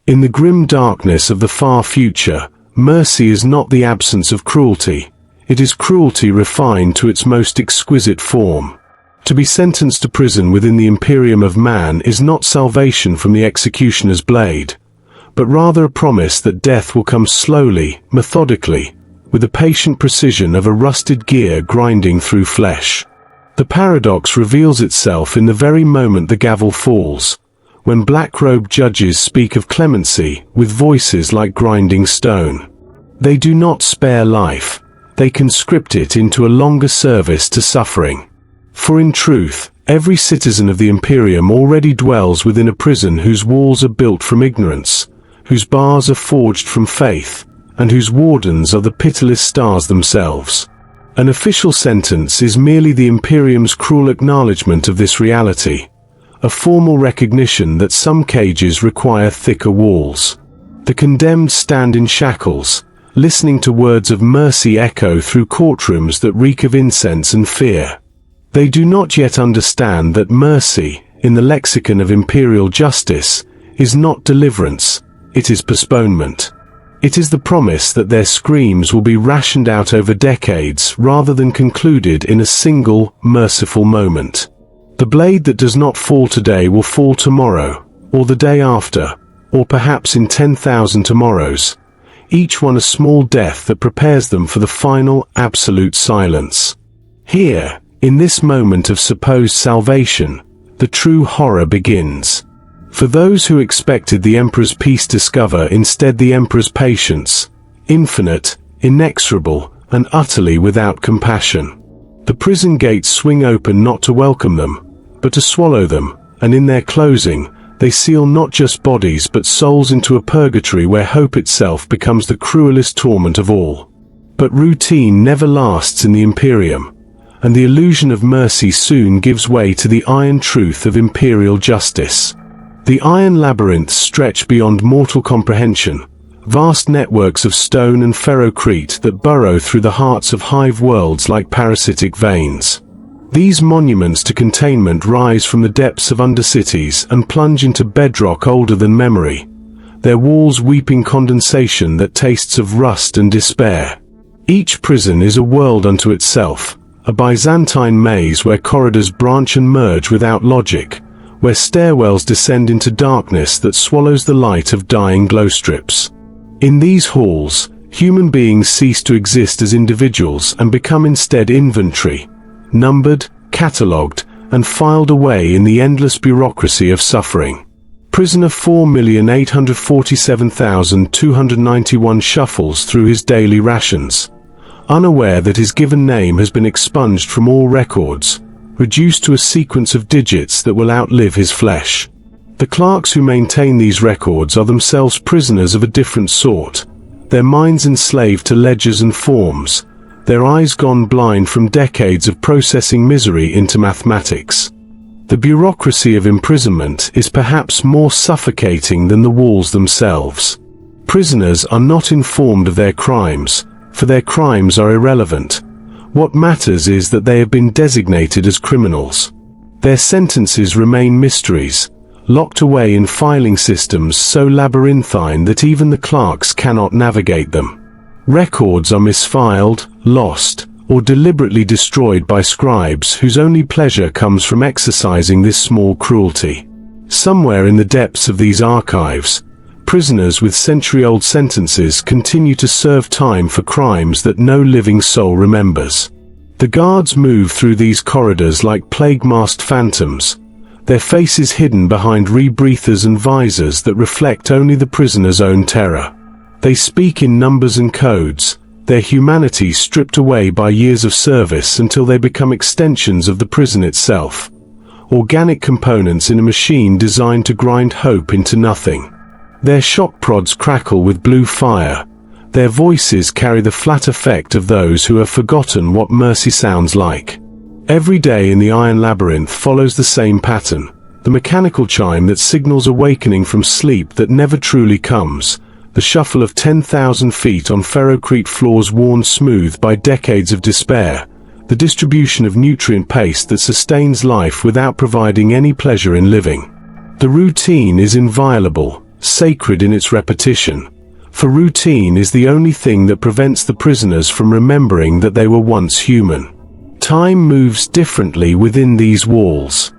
In the grim darkness of the far future, mercy is not the absence of cruelty. It is cruelty refined to its most exquisite form. To be sentenced to prison within the Imperium of Man is not salvation from the executioner's blade, but rather a promise that death will come slowly, methodically, with the patient precision of a rusted gear grinding through flesh. The paradox reveals itself in the very moment the gavel falls, when black-robed judges speak of clemency with voices like grinding stone. They do not spare life, they conscript it into a longer service to suffering. For in truth, every citizen of the Imperium already dwells within a prison whose walls are built from ignorance, whose bars are forged from faith, and whose wardens are the pitiless stars themselves. An official sentence is merely the Imperium's cruel acknowledgement of this reality, a formal recognition that some cages require thicker walls. The condemned stand in shackles, listening to words of mercy echo through courtrooms that reek of incense and fear. They do not yet understand that mercy, in the lexicon of imperial justice, is not deliverance, it is postponement. It is the promise that their screams will be rationed out over decades rather than concluded in a single, merciful moment. The blade that does not fall today will fall tomorrow, or the day after, or perhaps in 10,000 tomorrows, each one a small death that prepares them for the final, absolute silence. Here, in this moment of supposed salvation, the true horror begins. For those who expected the Emperor's peace discover instead the Emperor's patience, infinite, inexorable, and utterly without compassion. The prison gates swing open not to welcome them, but to swallow them, and in their closing, they seal not just bodies but souls into a purgatory where hope itself becomes the cruelest torment of all. But routine never lasts in the Imperium, and the illusion of mercy soon gives way to the iron truth of imperial justice. The iron labyrinths stretch beyond mortal comprehension, vast networks of stone and ferrocrete that burrow through the hearts of hive worlds like parasitic veins. These monuments to containment rise from the depths of undercities and plunge into bedrock older than memory, their walls weeping condensation that tastes of rust and despair. Each prison is a world unto itself, a Byzantine maze where corridors branch and merge without logic, where stairwells descend into darkness that swallows the light of dying glow strips. In these halls, human beings cease to exist as individuals and become instead inventory, numbered, catalogued, and filed away in the endless bureaucracy of suffering. Prisoner 4,847,291 shuffles through his daily rations, unaware that his given name has been expunged from all records, reduced to a sequence of digits that will outlive his flesh. The clerks who maintain these records are themselves prisoners of a different sort, their minds enslaved to ledgers and forms, their eyes gone blind from decades of processing misery into mathematics. The bureaucracy of imprisonment is perhaps more suffocating than the walls themselves. Prisoners are not informed of their crimes, for their crimes are irrelevant. What matters is that they have been designated as criminals. Their sentences remain mysteries, locked away in filing systems so labyrinthine that even the clerks cannot navigate them. Records are misfiled, lost, or deliberately destroyed by scribes whose only pleasure comes from exercising this small cruelty. Somewhere in the depths of these archives, prisoners with century-old sentences continue to serve time for crimes that no living soul remembers. The guards move through these corridors like plague-masked phantoms, their faces hidden behind rebreathers and visors that reflect only the prisoner's own terror. They speak in numbers and codes, their humanity stripped away by years of service until they become extensions of the prison itself, organic components in a machine designed to grind hope into nothing. Their shock prods crackle with blue fire, their voices carry the flat effect of those who have forgotten what mercy sounds like. Every day in the Iron Labyrinth follows the same pattern, the mechanical chime that signals awakening from sleep that never truly comes, the shuffle of 10,000 feet on ferrocrete floors worn smooth by decades of despair, the distribution of nutrient paste that sustains life without providing any pleasure in living. The routine is inviolable, sacred in its repetition. For routine is the only thing that prevents the prisoners from remembering that they were once human. Time moves differently within these walls.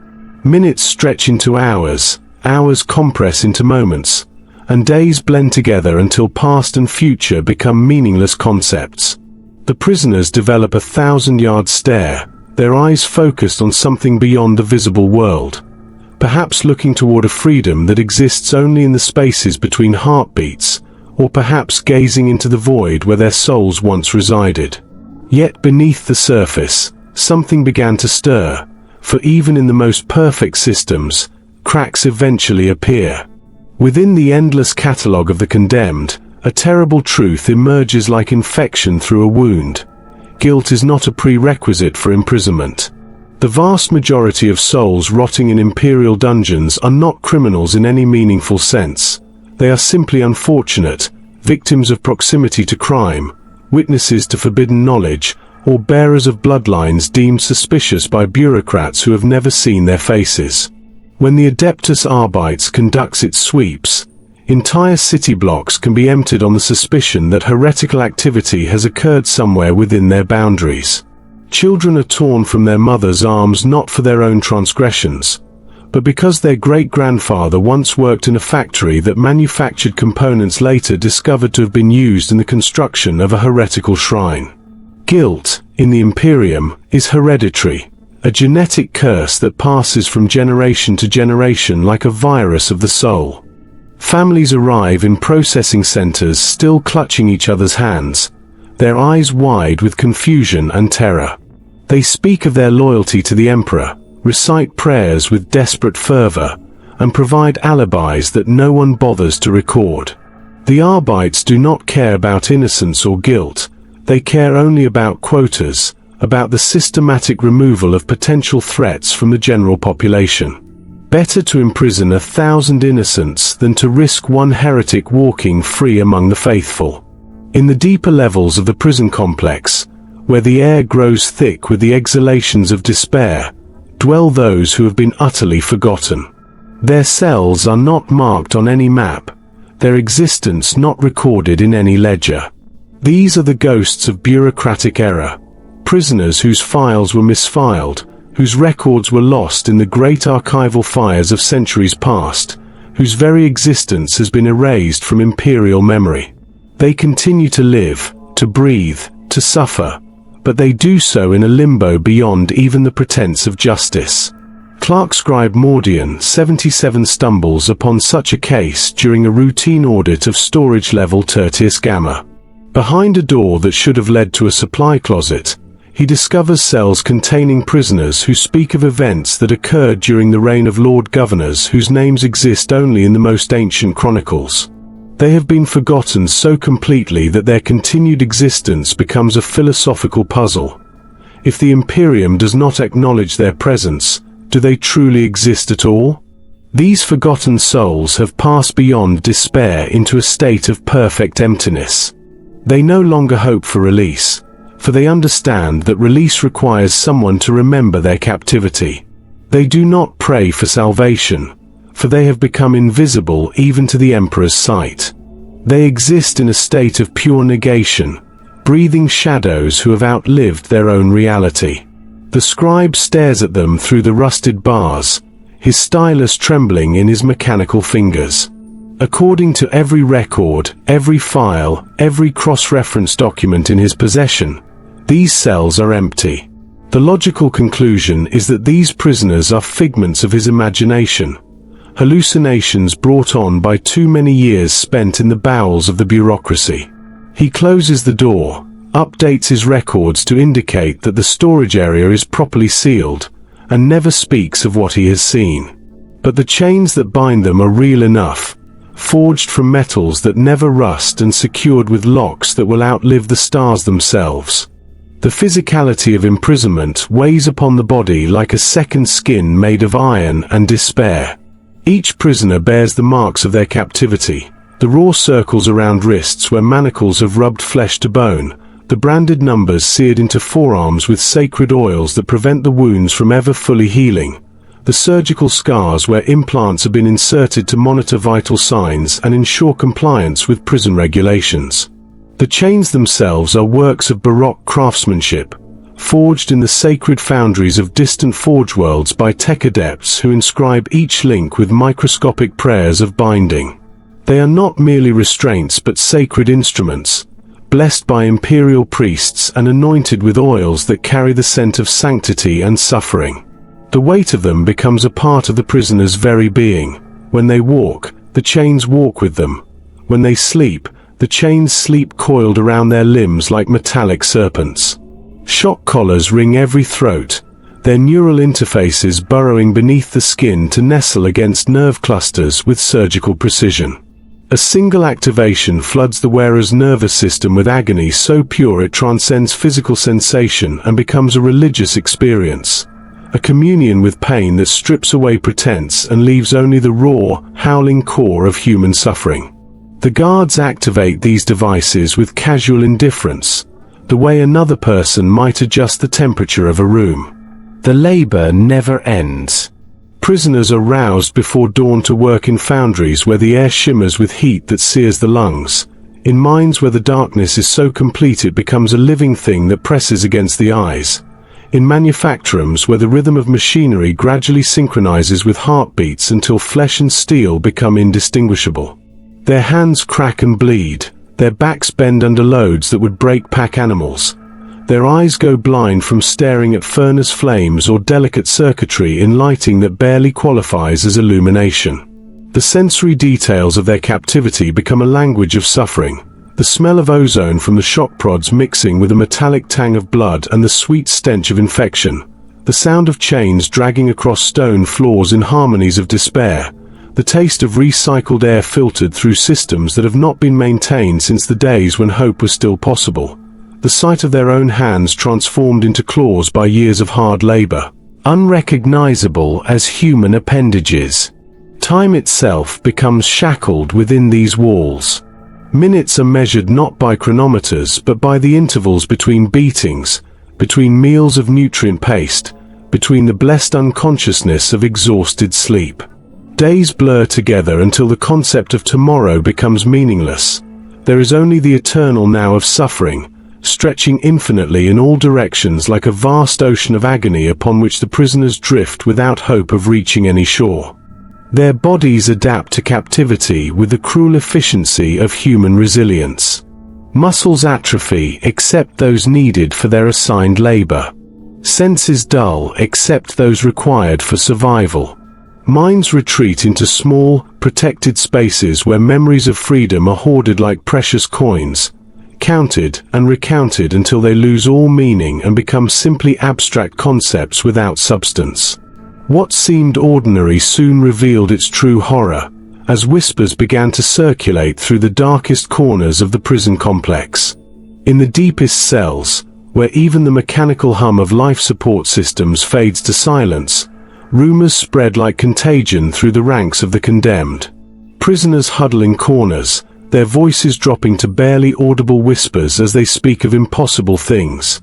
Minutes stretch into hours, hours compress into moments, and days blend together until past and future become meaningless concepts. The prisoners develop a 1,000-yard stare, their eyes focused on something beyond the visible world, perhaps looking toward a freedom that exists only in the spaces between heartbeats, or perhaps gazing into the void where their souls once resided. Yet beneath the surface, something began to stir, for even in the most perfect systems, cracks eventually appear. Within the endless catalogue of the condemned, a terrible truth emerges like infection through a wound. Guilt is not a prerequisite for imprisonment. The vast majority of souls rotting in imperial dungeons are not criminals in any meaningful sense. They are simply unfortunate, victims of proximity to crime, witnesses to forbidden knowledge, or bearers of bloodlines deemed suspicious by bureaucrats who have never seen their faces. When the Adeptus Arbites conducts its sweeps, entire city blocks can be emptied on the suspicion that heretical activity has occurred somewhere within their boundaries. Children are torn from their mothers' arms not for their own transgressions, but because their great-grandfather once worked in a factory that manufactured components later discovered to have been used in the construction of a heretical shrine. Guilt, in the Imperium, is hereditary, a genetic curse that passes from generation to generation like a virus of the soul. Families arrive in processing centers still clutching each other's hands, their eyes wide with confusion and terror. They speak of their loyalty to the Emperor, recite prayers with desperate fervor, and provide alibis that no one bothers to record. The Arbites do not care about innocence or guilt, they care only about quotas, about the systematic removal of potential threats from the general population. Better to imprison 1,000 innocents than to risk one heretic walking free among the faithful. In the deeper levels of the prison complex, where the air grows thick with the exhalations of despair, dwell those who have been utterly forgotten. Their cells are not marked on any map, their existence not recorded in any ledger. These are the ghosts of bureaucratic error, prisoners whose files were misfiled, whose records were lost in the great archival fires of centuries past, whose very existence has been erased from imperial memory. They continue to live, to breathe, to suffer, but they do so in a limbo beyond even the pretense of justice. Clerk Scribe Mordian 77 stumbles upon such a case during a routine audit of storage level Tertius Gamma. Behind a door that should have led to a supply closet, he discovers cells containing prisoners who speak of events that occurred during the reign of Lord Governors whose names exist only in the most ancient chronicles. They have been forgotten so completely that their continued existence becomes a philosophical puzzle. If the Imperium does not acknowledge their presence, do they truly exist at all? These forgotten souls have passed beyond despair into a state of perfect emptiness. They no longer hope for release, for they understand that release requires someone to remember their captivity. They do not pray for salvation, for they have become invisible even to the Emperor's sight. They exist in a state of pure negation, breathing shadows who have outlived their own reality. The scribe stares at them through the rusted bars, his stylus trembling in his mechanical fingers. According to every record, every file, every cross-reference document in his possession, these cells are empty. The logical conclusion is that these prisoners are figments of his imagination, hallucinations brought on by too many years spent in the bowels of the bureaucracy. He closes the door, updates his records to indicate that the storage area is properly sealed, and never speaks of what he has seen. But the chains that bind them are real enough, forged from metals that never rust and secured with locks that will outlive the stars themselves. The physicality of imprisonment weighs upon the body like a second skin made of iron and despair. Each prisoner bears the marks of their captivity, the raw circles around wrists where manacles have rubbed flesh to bone, the branded numbers seared into forearms with sacred oils that prevent the wounds from ever fully healing, the surgical scars where implants have been inserted to monitor vital signs and ensure compliance with prison regulations. The chains themselves are works of Baroque craftsmanship, forged in the sacred foundries of distant forge worlds by tech adepts who inscribe each link with microscopic prayers of binding. They are not merely restraints but sacred instruments, blessed by imperial priests and anointed with oils that carry the scent of sanctity and suffering. The weight of them becomes a part of the prisoner's very being. When they walk, the chains walk with them. When they sleep, the chains sleep coiled around their limbs like metallic serpents. Shock collars ring every throat, their neural interfaces burrowing beneath the skin to nestle against nerve clusters with surgical precision. A single activation floods the wearer's nervous system with agony so pure it transcends physical sensation and becomes a religious experience. A communion with pain that strips away pretense and leaves only the raw, howling core of human suffering. The guards activate these devices with casual indifference, the way another person might adjust the temperature of a room. The labor never ends. Prisoners are roused before dawn to work in foundries where the air shimmers with heat that sears the lungs, in mines where the darkness is so complete it becomes a living thing that presses against the eyes, in manufactorums where the rhythm of machinery gradually synchronizes with heartbeats until flesh and steel become indistinguishable. Their hands crack and bleed, their backs bend under loads that would break pack animals. Their eyes go blind from staring at furnace flames or delicate circuitry in lighting that barely qualifies as illumination. The sensory details of their captivity become a language of suffering, the smell of ozone from the shock prods mixing with a metallic tang of blood and the sweet stench of infection, the sound of chains dragging across stone floors in harmonies of despair, the taste of recycled air filtered through systems that have not been maintained since the days when hope was still possible, the sight of their own hands transformed into claws by years of hard labor, unrecognizable as human appendages. Time itself becomes shackled within these walls. Minutes are measured not by chronometers but by the intervals between beatings, between meals of nutrient paste, between the blessed unconsciousness of exhausted sleep. Days blur together until the concept of tomorrow becomes meaningless. There is only the eternal now of suffering, stretching infinitely in all directions like a vast ocean of agony upon which the prisoners drift without hope of reaching any shore. Their bodies adapt to captivity with the cruel efficiency of human resilience. Muscles atrophy except those needed for their assigned labor. Senses dull except those required for survival. Minds retreat into small, protected spaces where memories of freedom are hoarded like precious coins, counted and recounted until they lose all meaning and become simply abstract concepts without substance. What seemed ordinary soon revealed its true horror, as whispers began to circulate through the darkest corners of the prison complex. In the deepest cells, where even the mechanical hum of life support systems fades to silence, rumors spread like contagion through the ranks of the condemned. Prisoners huddle in corners, their voices dropping to barely audible whispers as they speak of impossible things.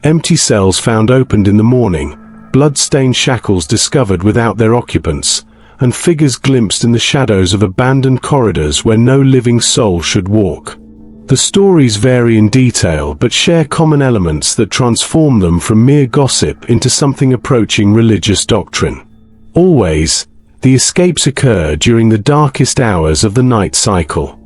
Empty cells found opened in the morning, blood-stained shackles discovered without their occupants, and figures glimpsed in the shadows of abandoned corridors where no living soul should walk. The stories vary in detail but share common elements that transform them from mere gossip into something approaching religious doctrine. Always, the escapes occur during the darkest hours of the night cycle.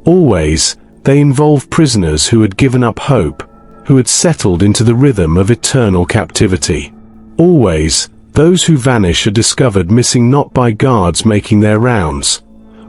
Always, they involve prisoners who had given up hope, who had settled into the rhythm of eternal captivity. Always, those who vanish are discovered missing not by guards making their rounds,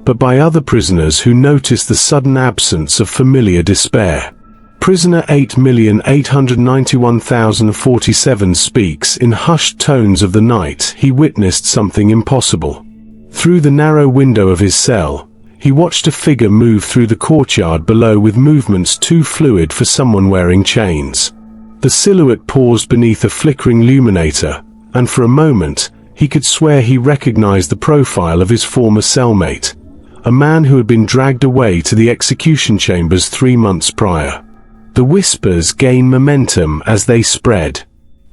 but by other prisoners who notice the sudden absence of familiar despair. Prisoner 8,891,047 speaks in hushed tones of the night he witnessed something impossible. Through the narrow window of his cell, he watched a figure move through the courtyard below with movements too fluid for someone wearing chains. The silhouette paused beneath a flickering illuminator, and for a moment, he could swear he recognized the profile of his former cellmate, a man who had been dragged away to the execution chambers 3 months prior. The whispers gain momentum as they spread.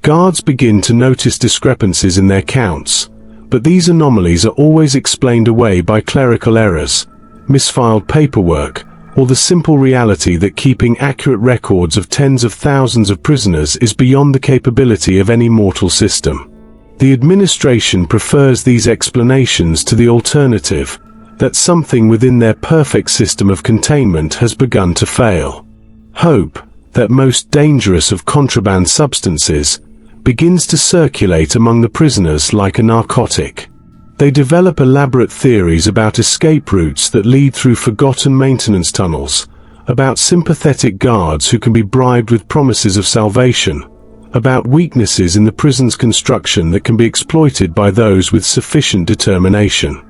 Guards begin to notice discrepancies in their counts, But these anomalies are always explained away by clerical errors, misfiled paperwork, or the simple reality that keeping accurate records of tens of thousands of prisoners is beyond the capability of any mortal system. The administration prefers these explanations to the alternative, that something within their perfect system of containment has begun to fail. Hope, that most dangerous of contraband substances, begins to circulate among the prisoners like a narcotic. They develop elaborate theories about escape routes that lead through forgotten maintenance tunnels, about sympathetic guards who can be bribed with promises of salvation, about weaknesses in the prison's construction that can be exploited by those with sufficient determination.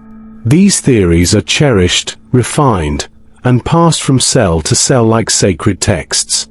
These theories are cherished, refined, and passed from cell to cell like sacred texts.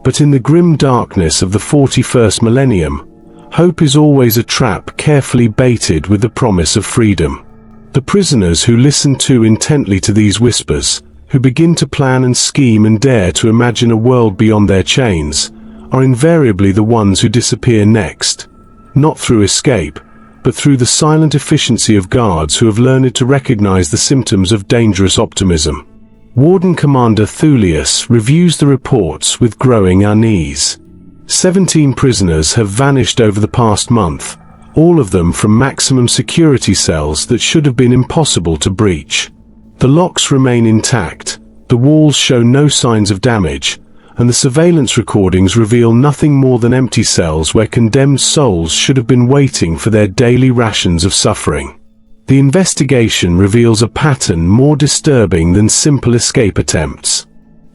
But in the grim darkness of the 41st millennium, hope is always a trap carefully baited with the promise of freedom. The prisoners who listen too intently to these whispers, who begin to plan and scheme and dare to imagine a world beyond their chains, are invariably the ones who disappear next, not through escape, but through the silent efficiency of guards who have learned to recognize the symptoms of dangerous optimism. Warden Commander Thulius reviews the reports with growing unease. 17 prisoners have vanished over the past month, all of them from maximum security cells that should have been impossible to breach. The locks remain intact, the walls show no signs of damage, and the surveillance recordings reveal nothing more than empty cells where condemned souls should have been waiting for their daily rations of suffering. The investigation reveals a pattern more disturbing than simple escape attempts.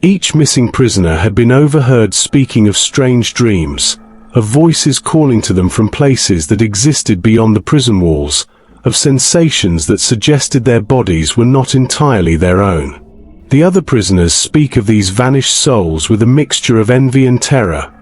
Each missing prisoner had been overheard speaking of strange dreams, of voices calling to them from places that existed beyond the prison walls, of sensations that suggested their bodies were not entirely their own. The other prisoners speak of these vanished souls with a mixture of envy and terror,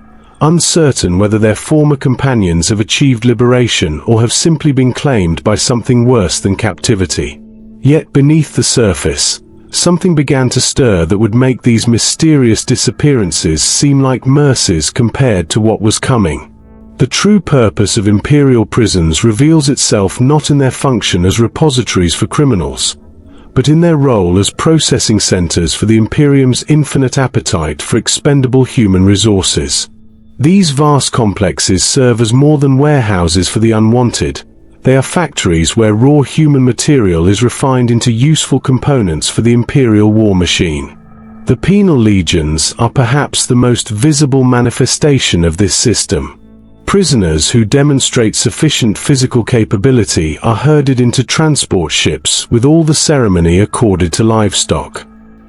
uncertain whether their former companions have achieved liberation or have simply been claimed by something worse than captivity. Yet beneath the surface, something began to stir that would make these mysterious disappearances seem like mercies compared to what was coming. The true purpose of imperial prisons reveals itself not in their function as repositories for criminals, but in their role as processing centers for the Imperium's infinite appetite for expendable human resources. These vast complexes serve as more than warehouses for the unwanted. They are factories where raw human material is refined into useful components for the imperial war machine. The penal legions are perhaps the most visible manifestation of this system. Prisoners who demonstrate sufficient physical capability are herded into transport ships with all the ceremony accorded to livestock.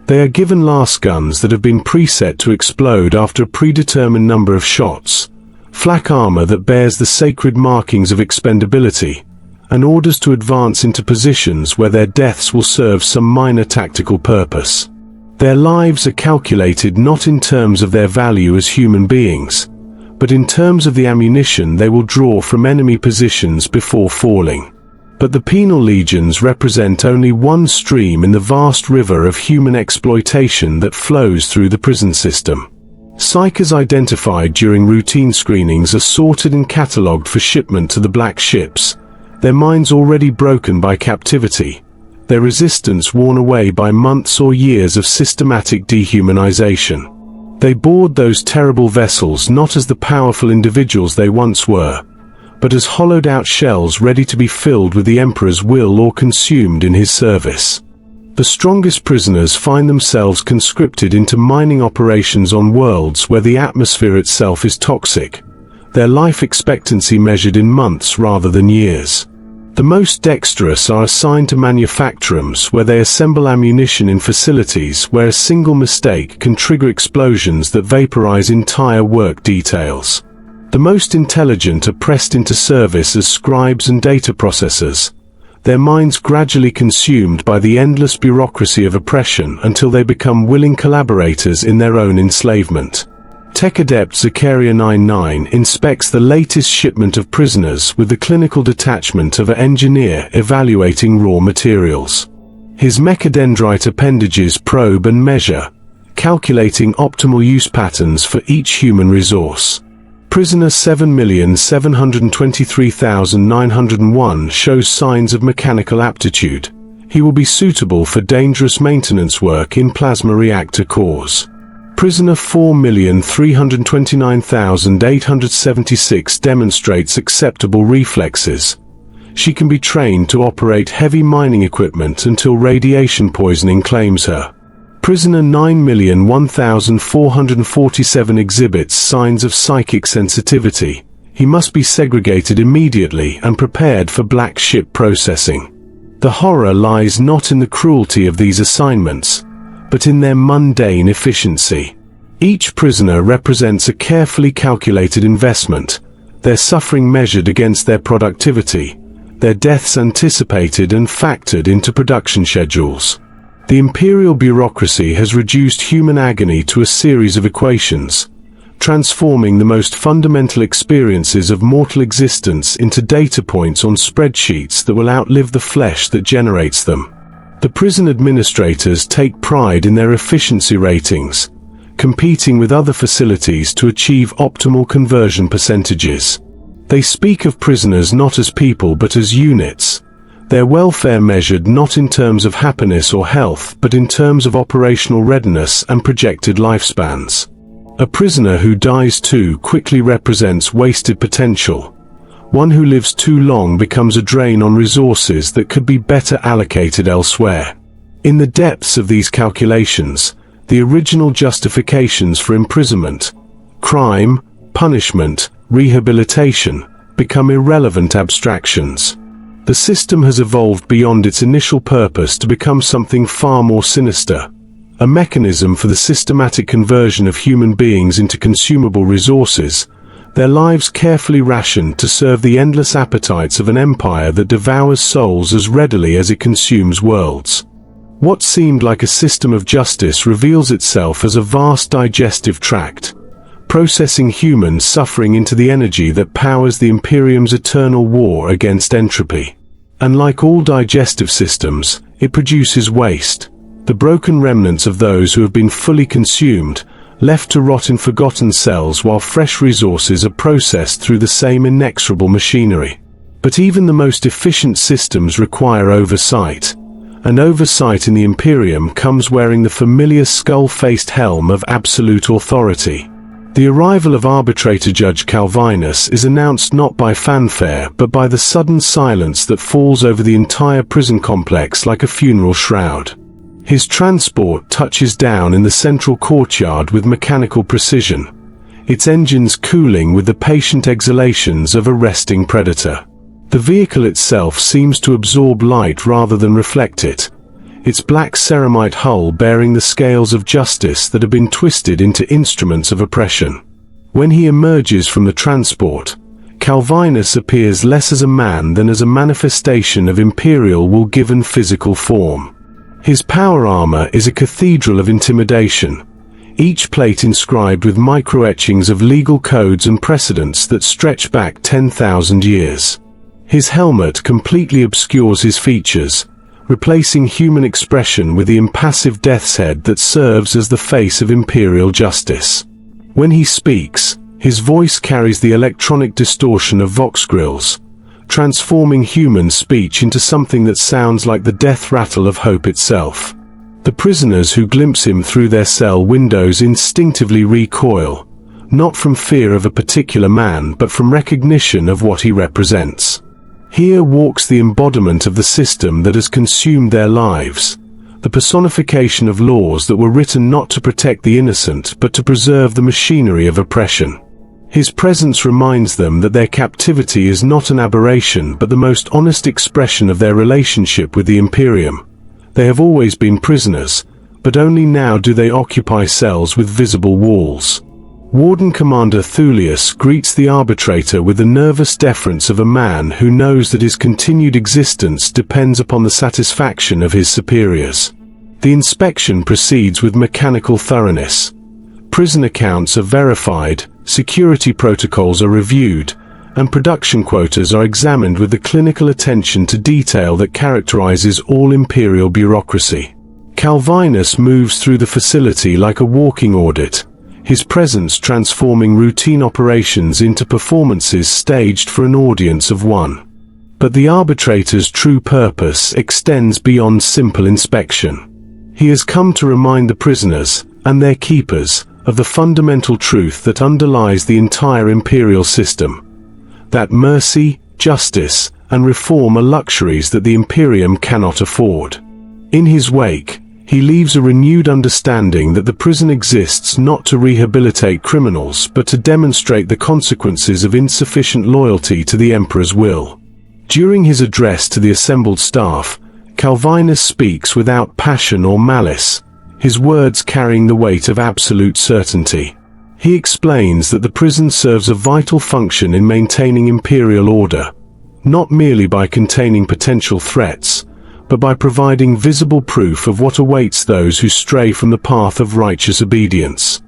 They are given lasguns that have been preset to explode after a predetermined number of shots, flak armor that bears the sacred markings of expendability, and orders to advance into positions where their deaths will serve some minor tactical purpose. Their lives are calculated not in terms of their value as human beings, but in terms of the ammunition they will draw from enemy positions before falling. But the penal legions represent only one stream in the vast river of human exploitation that flows through the prison system. Psychers identified during routine screenings are sorted and catalogued for shipment to the black ships, their minds already broken by captivity, their resistance worn away by months or years of systematic dehumanization. They board those terrible vessels not as the powerful individuals they once were, but as hollowed-out shells ready to be filled with the Emperor's will or consumed in his service. The strongest prisoners find themselves conscripted into mining operations on worlds where the atmosphere itself is toxic, their life expectancy measured in months rather than years. The most dexterous are assigned to manufactorums where they assemble ammunition in facilities where a single mistake can trigger explosions that vaporize entire work details. The most intelligent are pressed into service as scribes and data processors, their minds gradually consumed by the endless bureaucracy of oppression until they become willing collaborators in their own enslavement. Tech Adept Zakaria 99 inspects the latest shipment of prisoners with the clinical detachment of an engineer evaluating raw materials. His mechadendrite appendages probe and measure, calculating optimal use patterns for each human resource. Prisoner 7,723,901 shows signs of mechanical aptitude. He will be suitable for dangerous maintenance work in plasma reactor cores. Prisoner 4,329,876 demonstrates acceptable reflexes. She can be trained to operate heavy mining equipment until radiation poisoning claims her. Prisoner 9,001,447 exhibits signs of psychic sensitivity. He must be segregated immediately and prepared for black ship processing. The horror lies not in the cruelty of these assignments, but in their mundane efficiency. Each prisoner represents a carefully calculated investment, their suffering measured against their productivity, their deaths anticipated and factored into production schedules. The imperial bureaucracy has reduced human agony to a series of equations, transforming the most fundamental experiences of mortal existence into data points on spreadsheets that will outlive the flesh that generates them. The prison administrators take pride in their efficiency ratings, competing with other facilities to achieve optimal conversion percentages. They speak of prisoners not as people but as units, their welfare measured not in terms of happiness or health but in terms of operational readiness and projected lifespans. A prisoner who dies too quickly represents wasted potential. One who lives too long becomes a drain on resources that could be better allocated elsewhere. In the depths of these calculations, the original justifications for imprisonment, crime, punishment, rehabilitation, become irrelevant abstractions. The system has evolved beyond its initial purpose to become something far more sinister, a mechanism for the systematic conversion of human beings into consumable resources, their lives carefully rationed to serve the endless appetites of an empire that devours souls as readily as it consumes worlds. What seemed like a system of justice reveals itself as a vast digestive tract, processing human suffering into the energy that powers the Imperium's eternal war against entropy. And like all digestive systems, it produces waste, the broken remnants of those who have been fully consumed, left to rot in forgotten cells while fresh resources are processed through the same inexorable machinery. But even the most efficient systems require oversight, and oversight in the Imperium comes wearing the familiar skull-faced helm of absolute authority. The arrival of arbitrator Judge Calvinus is announced not by fanfare but by the sudden silence that falls over the entire prison complex like a funeral shroud. His transport touches down in the central courtyard with mechanical precision, its engines cooling with the patient exhalations of a resting predator. The vehicle itself seems to absorb light rather than reflect it, its black ceramite hull bearing the scales of justice that have been twisted into instruments of oppression. When he emerges from the transport, Calvinus appears less as a man than as a manifestation of imperial will-given physical form. His power armor is a cathedral of intimidation, each plate inscribed with micro-etchings of legal codes and precedents that stretch back 10,000 years. His helmet completely obscures his features, replacing human expression with the impassive death's head that serves as the face of imperial justice. When he speaks, his voice carries the electronic distortion of vox grills, transforming human speech into something that sounds like the death rattle of hope itself. The prisoners who glimpse him through their cell windows instinctively recoil, not from fear of a particular man but from recognition of what he represents. Here walks the embodiment of the system that has consumed their lives, the personification of laws that were written not to protect the innocent but to preserve the machinery of oppression. His presence reminds them that their captivity is not an aberration but the most honest expression of their relationship with the Imperium. They have always been prisoners, but only now do they occupy cells with visible walls. Warden Commander Thulius greets the arbitrator with the nervous deference of a man who knows that his continued existence depends upon the satisfaction of his superiors. The inspection proceeds with mechanical thoroughness. Prison accounts are verified, security protocols are reviewed, and production quotas are examined with the clinical attention to detail that characterizes all imperial bureaucracy. Calvinus moves through the facility like a walking audit, his presence transforming routine operations into performances staged for an audience of one. But the arbitrator's true purpose extends beyond simple inspection. He has come to remind the prisoners, and their keepers, of the fundamental truth that underlies the entire imperial system. That mercy, justice, and reform are luxuries that the Imperium cannot afford. In his wake, he leaves a renewed understanding that the prison exists not to rehabilitate criminals but to demonstrate the consequences of insufficient loyalty to the Emperor's will. During his address to the assembled staff, Calvinus speaks without passion or malice, his words carrying the weight of absolute certainty. He explains that the prison serves a vital function in maintaining imperial order, not merely by containing potential threats, but by providing visible proof of what awaits those who stray from the path of righteous obedience.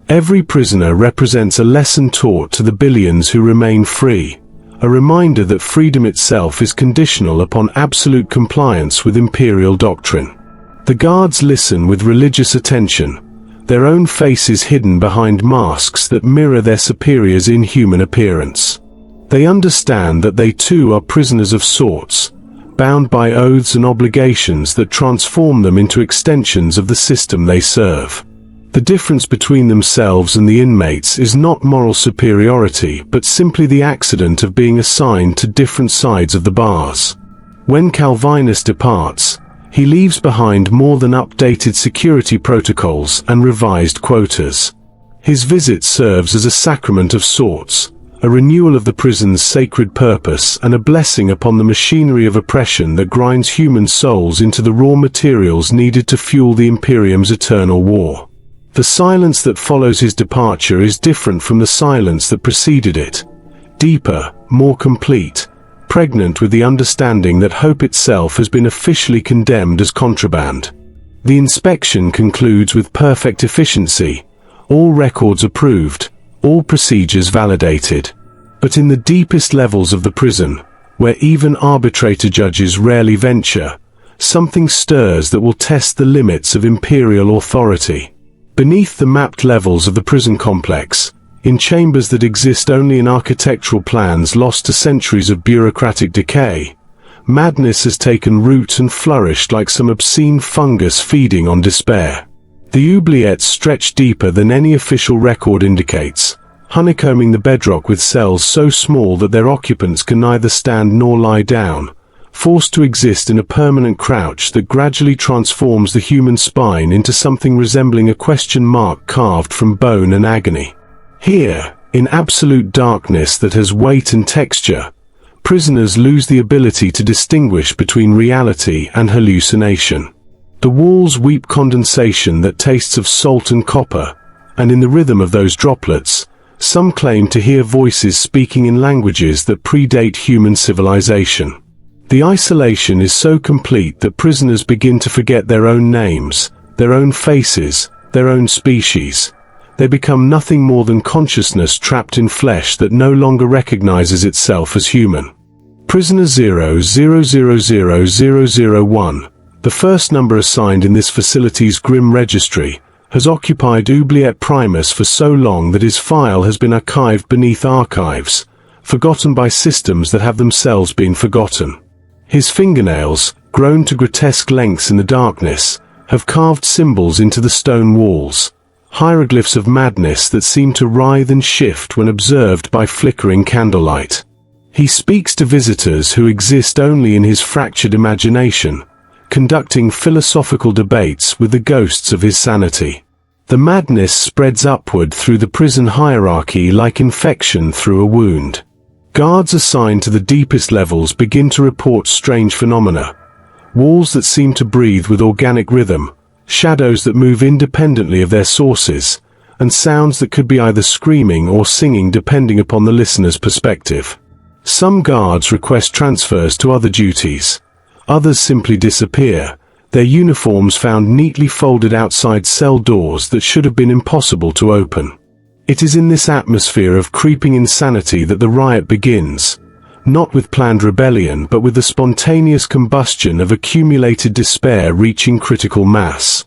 Every prisoner represents a lesson taught to the billions who remain free, a reminder that freedom itself is conditional upon absolute compliance with imperial doctrine. The guards listen with religious attention, their own faces hidden behind masks that mirror their superiors' inhuman appearance. They understand that they too are prisoners of sorts, bound by oaths and obligations that transform them into extensions of the system they serve. The difference between themselves and the inmates is not moral superiority but simply the accident of being assigned to different sides of the bars. When Calvinus departs, he leaves behind more than updated security protocols and revised quotas. His visit serves as a sacrament of sorts, a renewal of the prison's sacred purpose and a blessing upon the machinery of oppression that grinds human souls into the raw materials needed to fuel the Imperium's eternal war. The silence that follows his departure is different from the silence that preceded it, deeper, more complete, pregnant with the understanding that hope itself has been officially condemned as contraband. The inspection concludes with perfect efficiency, all records approved, all procedures validated. But in the deepest levels of the prison, where even arbitrator judges rarely venture, something stirs that will test the limits of imperial authority. Beneath the mapped levels of the prison complex, in chambers that exist only in architectural plans lost to centuries of bureaucratic decay, madness has taken root and flourished like some obscene fungus feeding on despair. The oubliettes stretch deeper than any official record indicates, honeycombing the bedrock with cells so small that their occupants can neither stand nor lie down, forced to exist in a permanent crouch that gradually transforms the human spine into something resembling a question mark carved from bone and agony. Here, in absolute darkness that has weight and texture, prisoners lose the ability to distinguish between reality and hallucination. The walls weep condensation that tastes of salt and copper, and in the rhythm of those droplets, some claim to hear voices speaking in languages that predate human civilization. The isolation is so complete that prisoners begin to forget their own names, their own faces, their own species. They become nothing more than consciousness trapped in flesh that no longer recognizes itself as human. Prisoner 00000001, the first number assigned in this facility's grim registry, has occupied Oubliette Primus for so long that his file has been archived beneath archives, forgotten by systems that have themselves been forgotten. His fingernails, grown to grotesque lengths in the darkness, have carved symbols into the stone walls, hieroglyphs of madness that seem to writhe and shift when observed by flickering candlelight. He speaks to visitors who exist only in his fractured imagination, conducting philosophical debates with the ghosts of his sanity. The madness spreads upward through the prison hierarchy like infection through a wound. Guards assigned to the deepest levels begin to report strange phenomena, walls that seem to breathe with organic rhythm, shadows that move independently of their sources, and sounds that could be either screaming or singing depending upon the listener's perspective. Some guards request transfers to other duties. Others simply disappear, their uniforms found neatly folded outside cell doors that should have been impossible to open. It is in this atmosphere of creeping insanity that the riot begins, not with planned rebellion but with the spontaneous combustion of accumulated despair reaching critical mass.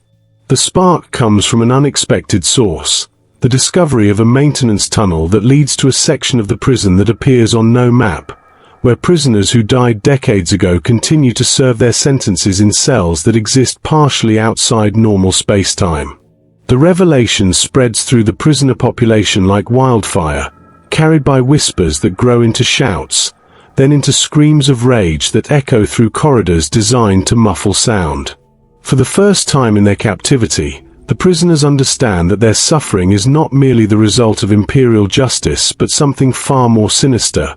The spark comes from an unexpected source, the discovery of a maintenance tunnel that leads to a section of the prison that appears on no map, where prisoners who died decades ago continue to serve their sentences in cells that exist partially outside normal space-time. The revelation spreads through the prisoner population like wildfire, carried by whispers that grow into shouts, then into screams of rage that echo through corridors designed to muffle sound. For the first time in their captivity, the prisoners understand that their suffering is not merely the result of imperial justice but something far more sinister.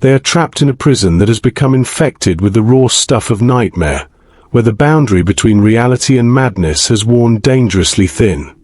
They are trapped in a prison that has become infected with the raw stuff of nightmare, where the boundary between reality and madness has worn dangerously thin.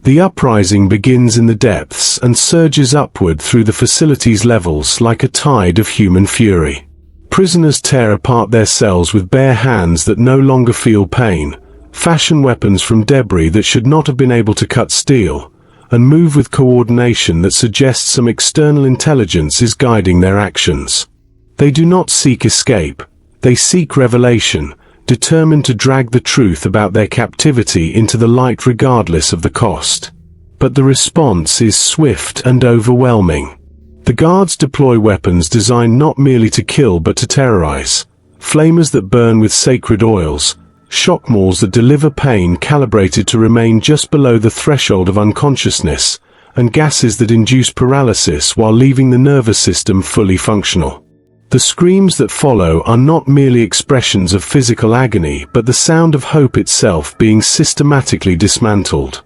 The uprising begins in the depths and surges upward through the facility's levels like a tide of human fury. Prisoners tear apart their cells with bare hands that no longer feel pain, fashion weapons from debris that should not have been able to cut steel, and move with coordination that suggests some external intelligence is guiding their actions. They do not seek escape, they seek revelation, determined to drag the truth about their captivity into the light regardless of the cost. But the response is swift and overwhelming. The guards deploy weapons designed not merely to kill but to terrorize. Flamers that burn with sacred oils, shock mauls that deliver pain calibrated to remain just below the threshold of unconsciousness, and gases that induce paralysis while leaving the nervous system fully functional. The screams that follow are not merely expressions of physical agony but the sound of hope itself being systematically dismantled.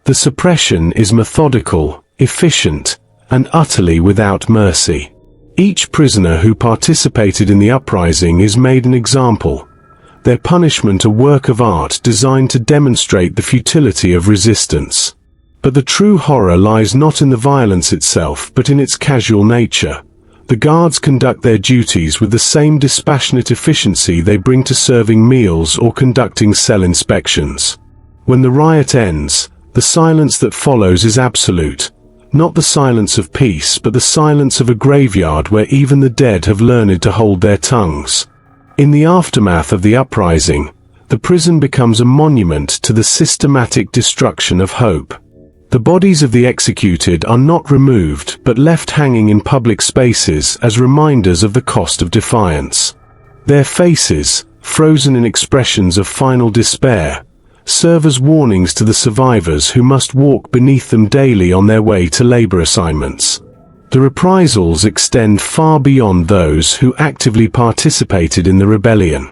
The suppression is methodical, efficient, and utterly without mercy. Each prisoner who participated in the uprising is made an example, their punishment a work of art designed to demonstrate the futility of resistance. But the true horror lies not in the violence itself but in its casual nature. The guards conduct their duties with the same dispassionate efficiency they bring to serving meals or conducting cell inspections. When the riot ends, the silence that follows is absolute, not the silence of peace but the silence of a graveyard where even the dead have learned to hold their tongues. In the aftermath of the uprising, the prison becomes a monument to the systematic destruction of hope. The bodies of the executed are not removed but left hanging in public spaces as reminders of the cost of defiance. Their faces, frozen in expressions of final despair, serve as warnings to the survivors who must walk beneath them daily on their way to labor assignments. The reprisals extend far beyond those who actively participated in the rebellion.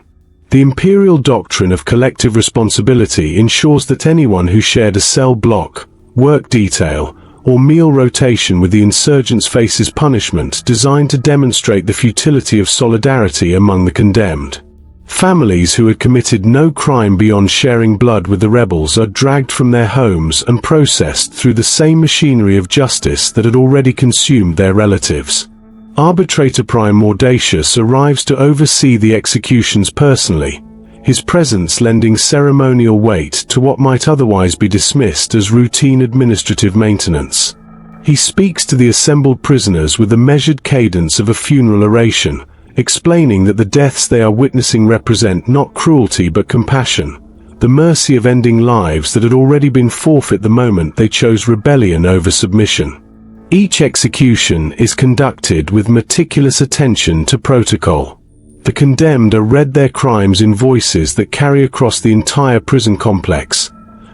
The imperial doctrine of collective responsibility ensures that anyone who shared a cell block, work detail, or meal rotation with the insurgents faces punishment designed to demonstrate the futility of solidarity among the condemned. Families who had committed no crime beyond sharing blood with the rebels are dragged from their homes and processed through the same machinery of justice that had already consumed their relatives. Arbitrator Prime Mordacious arrives to oversee the executions personally, his presence lending ceremonial weight to what might otherwise be dismissed as routine administrative maintenance. He speaks to the assembled prisoners with the measured cadence of a funeral oration, explaining that the deaths they are witnessing represent not cruelty but compassion, the mercy of ending lives that had already been forfeit the moment they chose rebellion over submission. Each execution is conducted with meticulous attention to protocol. The condemned are read their crimes in voices that carry across the entire prison complex,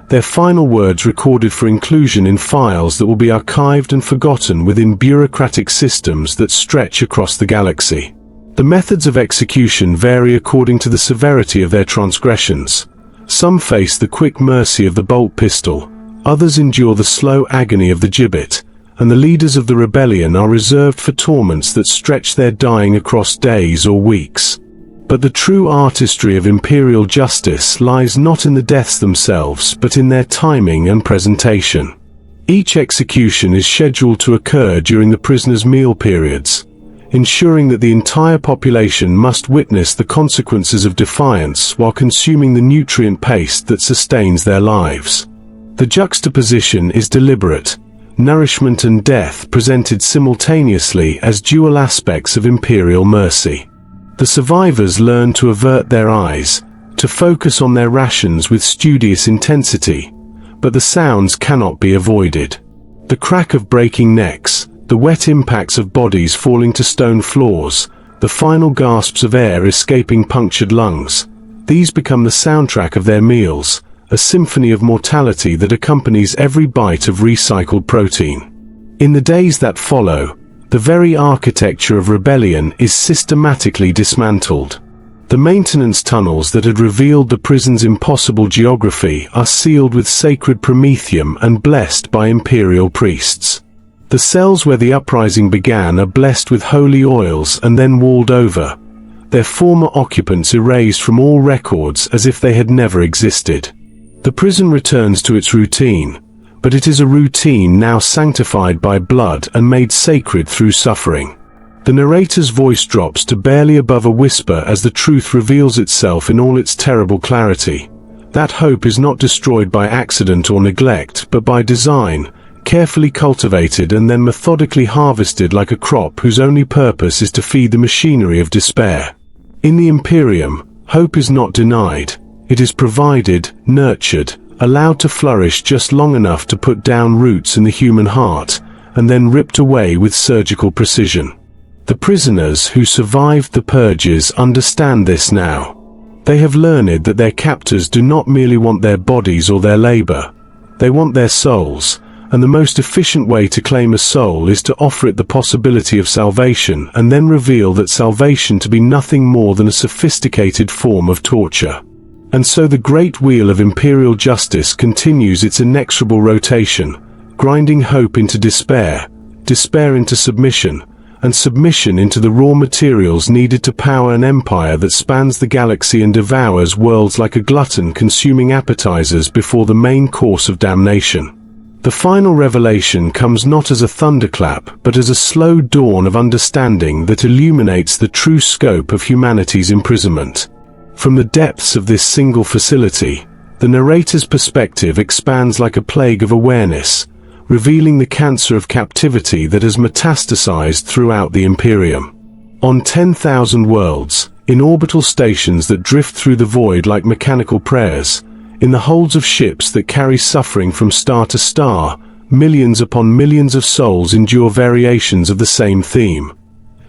their final words recorded for inclusion in files that will be archived and forgotten within bureaucratic systems that stretch across the galaxy. The methods of execution vary according to the severity of their transgressions. Some face the quick mercy of the bolt pistol, others endure the slow agony of the gibbet, and the leaders of the rebellion are reserved for torments that stretch their dying across days or weeks. But the true artistry of imperial justice lies not in the deaths themselves but in their timing and presentation. Each execution is scheduled to occur during the prisoners' meal periods, ensuring that the entire population must witness the consequences of defiance while consuming the nutrient paste that sustains their lives. The juxtaposition is deliberate, nourishment and death presented simultaneously as dual aspects of imperial mercy. The survivors learn to avert their eyes, to focus on their rations with studious intensity, but the sounds cannot be avoided. The crack of breaking necks, the wet impacts of bodies falling to stone floors, the final gasps of air escaping punctured lungs. These become the soundtrack of their meals, a symphony of mortality that accompanies every bite of recycled protein. In the days that follow, the very architecture of rebellion is systematically dismantled. The maintenance tunnels that had revealed the prison's impossible geography are sealed with sacred promethium and blessed by imperial priests. The cells where the uprising began are blessed with holy oils and then walled over, their former occupants erased from all records as if they had never existed. The prison returns to its routine, but it is a routine now sanctified by blood and made sacred through suffering. The narrator's voice drops to barely above a whisper as the truth reveals itself in all its terrible clarity. That hope is not destroyed by accident or neglect, but by design, carefully cultivated and then methodically harvested like a crop whose only purpose is to feed the machinery of despair. In the Imperium, hope is not denied. It is provided, nurtured, allowed to flourish just long enough to put down roots in the human heart, and then ripped away with surgical precision. The prisoners who survived the purges understand this now. They have learned that their captors do not merely want their bodies or their labor. They want their souls, and the most efficient way to claim a soul is to offer it the possibility of salvation and then reveal that salvation to be nothing more than a sophisticated form of torture. And so the great wheel of imperial justice continues its inexorable rotation, grinding hope into despair, despair into submission, and submission into the raw materials needed to power an empire that spans the galaxy and devours worlds like a glutton consuming appetizers before the main course of damnation. The final revelation comes not as a thunderclap, but as a slow dawn of understanding that illuminates the true scope of humanity's imprisonment. From the depths of this single facility, the narrator's perspective expands like a plague of awareness, revealing the cancer of captivity that has metastasized throughout the Imperium. On 10,000 worlds, in orbital stations that drift through the void like mechanical prayers, in the holds of ships that carry suffering from star to star, millions upon millions of souls endure variations of the same theme.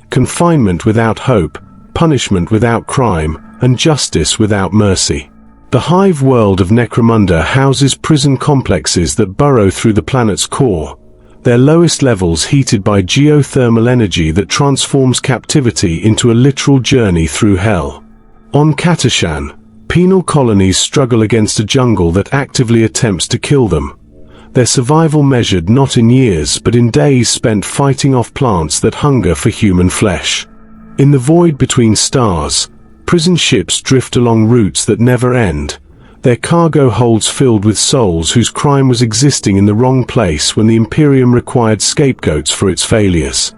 Confinement without hope, punishment without crime, and justice without mercy. The Hive World of Necromunda houses prison complexes that burrow through the planet's core, their lowest levels heated by geothermal energy that transforms captivity into a literal journey through hell. On Katashan, penal colonies struggle against a jungle that actively attempts to kill them, their survival measured not in years but in days spent fighting off plants that hunger for human flesh. In the void between stars, prison ships drift along routes that never end, their cargo holds filled with souls whose crime was existing in the wrong place when the Imperium required scapegoats for its failures.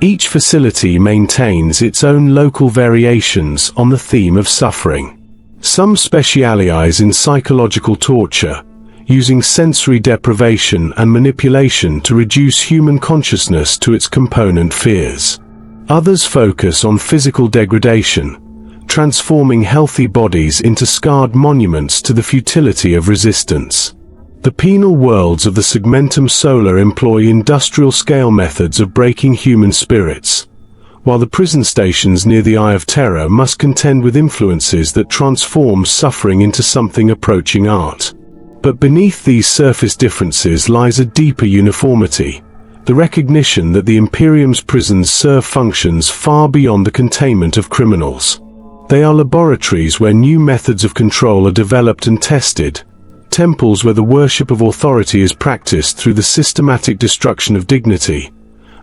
Each facility maintains its own local variations on the theme of suffering. Some specialize in psychological torture, using sensory deprivation and manipulation to reduce human consciousness to its component fears. Others focus on physical degradation, transforming healthy bodies into scarred monuments to the futility of resistance. The penal worlds of the Segmentum Solar employ industrial-scale methods of breaking human spirits, while the prison stations near the Eye of Terror must contend with influences that transform suffering into something approaching art. But beneath these surface differences lies a deeper uniformity, the recognition that the Imperium's prisons serve functions far beyond the containment of criminals. They are laboratories where new methods of control are developed and tested, temples where the worship of authority is practiced through the systematic destruction of dignity,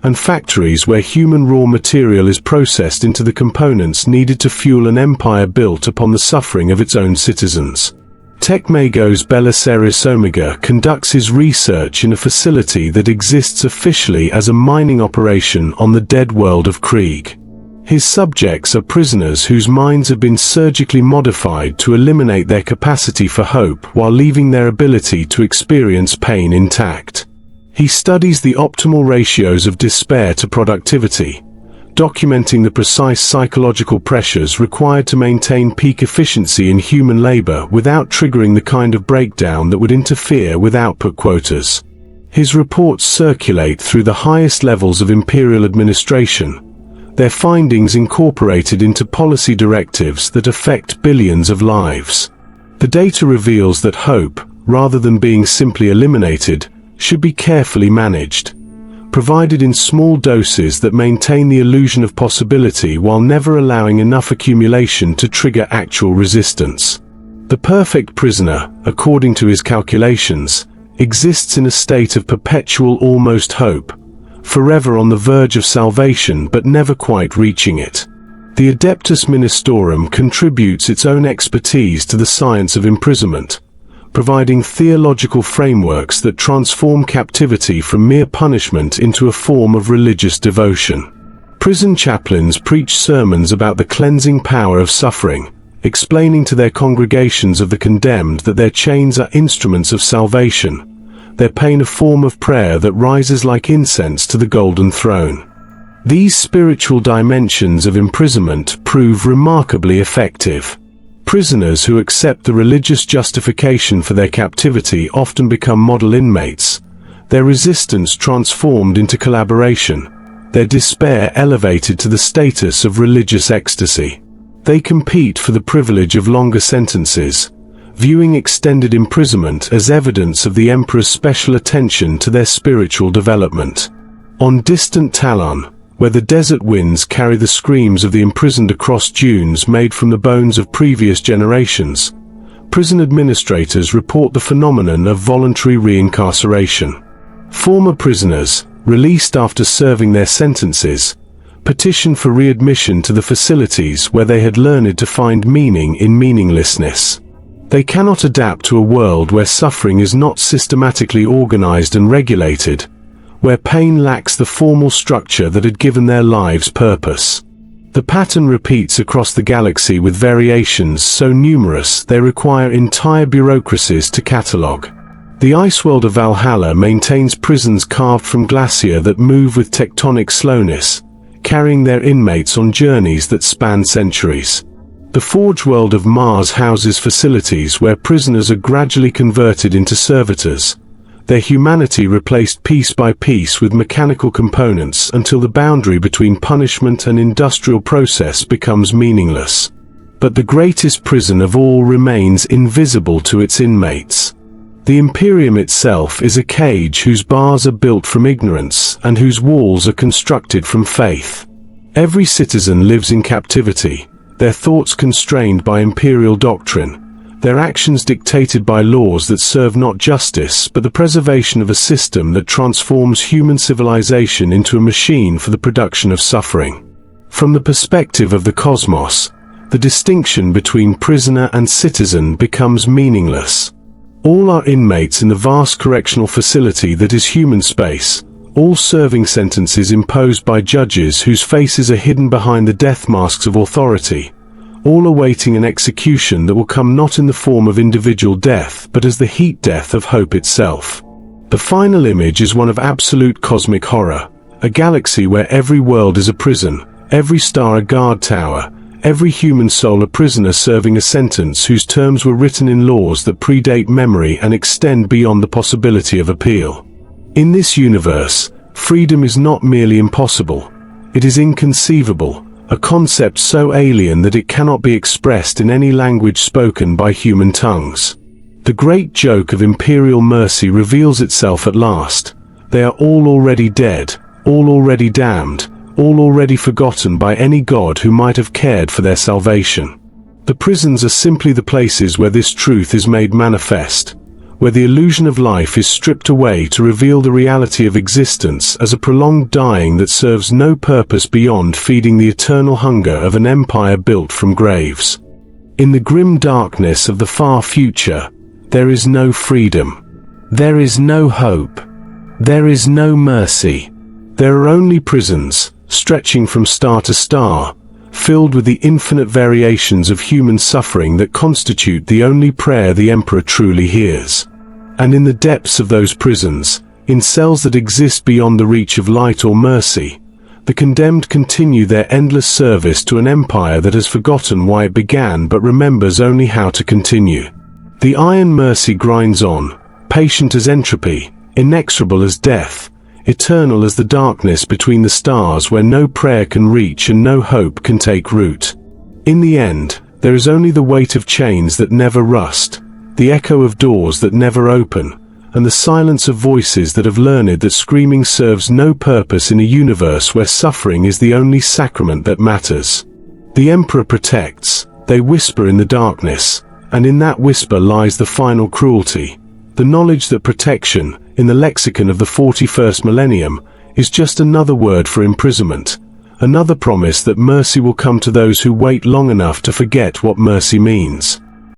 and factories where human raw material is processed into the components needed to fuel an empire built upon the suffering of its own citizens. Tecmagos Belisarius Omega conducts his research in a facility that exists officially as a mining operation on the dead world of Krieg. His subjects are prisoners whose minds have been surgically modified to eliminate their capacity for hope while leaving their ability to experience pain intact. He studies the optimal ratios of despair to productivity, documenting the precise psychological pressures required to maintain peak efficiency in human labor without triggering the kind of breakdown that would interfere with output quotas. His reports circulate through the highest levels of imperial administration, their findings incorporated into policy directives that affect billions of lives. The data reveals that hope, rather than being simply eliminated, should be carefully managed, provided in small doses that maintain the illusion of possibility while never allowing enough accumulation to trigger actual resistance. The perfect prisoner, according to his calculations, exists in a state of perpetual almost hope, forever on the verge of salvation but never quite reaching it. The Adeptus Mechanicus contributes its own expertise to the science of imprisonment, providing theological frameworks that transform captivity from mere punishment into a form of religious devotion. Prison chaplains preach sermons about the cleansing power of suffering, explaining to their congregations of the condemned that their chains are instruments of salvation, their pain a form of prayer that rises like incense to the golden throne. These spiritual dimensions of imprisonment prove remarkably effective. Prisoners who accept the religious justification for their captivity often become model inmates, their resistance transformed into collaboration, their despair elevated to the status of religious ecstasy. They compete for the privilege of longer sentences, viewing extended imprisonment as evidence of the Emperor's special attention to their spiritual development. On distant Talon, where the desert winds carry the screams of the imprisoned across dunes made from the bones of previous generations, prison administrators report the phenomenon of voluntary reincarceration. Former prisoners, released after serving their sentences, petition for readmission to the facilities where they had learned to find meaning in meaninglessness. They cannot adapt to a world where suffering is not systematically organized and regulated, where pain lacks the formal structure that had given their lives purpose. The pattern repeats across the galaxy with variations so numerous they require entire bureaucracies to catalogue. The ice world of Valhalla maintains prisons carved from glacier that move with tectonic slowness, carrying their inmates on journeys that span centuries. The Forge world of Mars houses facilities where prisoners are gradually converted into servitors, their humanity replaced piece by piece with mechanical components until the boundary between punishment and industrial process becomes meaningless. But the greatest prison of all remains invisible to its inmates. The Imperium itself is a cage whose bars are built from ignorance and whose walls are constructed from faith. Every citizen lives in captivity, their thoughts constrained by imperial doctrine, their actions dictated by laws that serve not justice but the preservation of a system that transforms human civilization into a machine for the production of suffering. From the perspective of the cosmos, the distinction between prisoner and citizen becomes meaningless. All are inmates in the vast correctional facility that is human space, all serving sentences imposed by judges whose faces are hidden behind the death masks of authority, all awaiting an execution that will come not in the form of individual death but as the heat death of hope itself. The final image is one of absolute cosmic horror, a galaxy where every world is a prison, every star a guard tower, every human soul a prisoner serving a sentence whose terms were written in laws that predate memory and extend beyond the possibility of appeal. In this universe, freedom is not merely impossible, it is inconceivable, a concept so alien that it cannot be expressed in any language spoken by human tongues. The great joke of imperial mercy reveals itself at last. They are all already dead, all already damned, all already forgotten by any god who might have cared for their salvation. The prisons are simply the places where this truth is made manifest, where the illusion of life is stripped away to reveal the reality of existence as a prolonged dying that serves no purpose beyond feeding the eternal hunger of an empire built from graves. In the grim darkness of the far future, there is no freedom. There is no hope. There is no mercy. There are only prisons, stretching from star to star, filled with the infinite variations of human suffering that constitute the only prayer the Emperor truly hears. And in the depths of those prisons, in cells that exist beyond the reach of light or mercy, the condemned continue their endless service to an empire that has forgotten why it began but remembers only how to continue. The iron mercy grinds on, patient as entropy, inexorable as death, eternal as the darkness between the stars where no prayer can reach and no hope can take root. In the end, there is only the weight of chains that never rust, the echo of doors that never open, and the silence of voices that have learned that screaming serves no purpose in a universe where suffering is the only sacrament that matters. The Emperor protects, they whisper in the darkness, and in that whisper lies the final cruelty. The knowledge that protection, in the lexicon of the 41st millennium, is just another word for imprisonment, another promise that mercy will come to those who wait long enough to forget what mercy means.